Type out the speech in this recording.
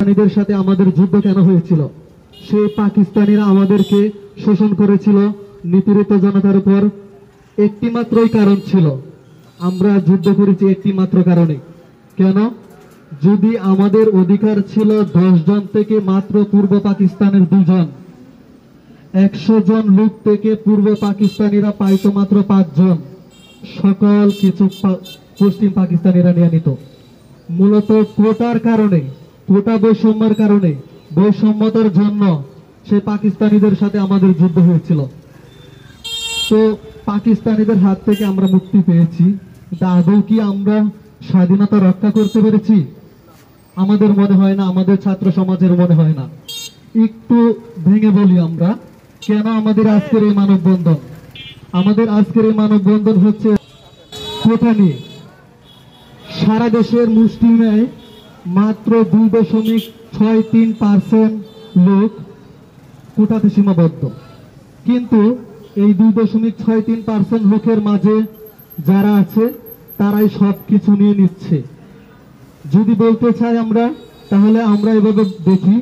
পাকিস্তানিদের সাথে আমাদের যুদ্ধ কেন হয়েছিল? সেই পাকিস্তানিরা আমাদেরকে শোষণ করেছিল, নিপীড়িত জনতার উপর। একটি মাত্রই কারণ ছিল, আমরা যুদ্ধ করেছি একটি মাত্র কারণে। কেন? যদি আমাদের অধিকার ছিল 10 জন থেকে মাত্র পূর্ব পাকিস্তানের 2 জন, 100 জন লোক থেকে পূর্ব পাকিস্তানিরা পাইতো মাত্র 5 জন, সকল কিছু পশ্চিম পাকিস্তানিরা নিয়ে নিত। মূলত কোটার কারণে, কোটা বৈষম্যের কারণে, বৈষম্যতার জন্য সেই পাকিস্তানিদের সাথে আমাদের যুদ্ধ হয়েছিল। তো পাকিস্তানিদের হাত থেকে আমরা মুক্তি পেয়েছি, কিন্তু আদৌ কি আমরা স্বাধীনতা রক্ষা করতে পেরেছি? আমাদের মনে হয় না, আমাদের ছাত্র সমাজের মনে হয় না। একটু ভেঙে বলি আমরা, কেন আমাদের আজকের এই মানববন্ধন? আমাদের আজকের এই মানববন্ধন হচ্ছে কোটা নিয়ে। সারা দেশের মুসলিমে মাত্র 2.63% লোক কোটাতে সীমাবদ্ধ, কিন্তু এই 2.63% লোকের মাঝে যারা আছে তারাই সবকিছু নিয়ে নিচ্ছে। যদি বলতে চাই আমরা, তাহলে আমরা এভাবে দেখি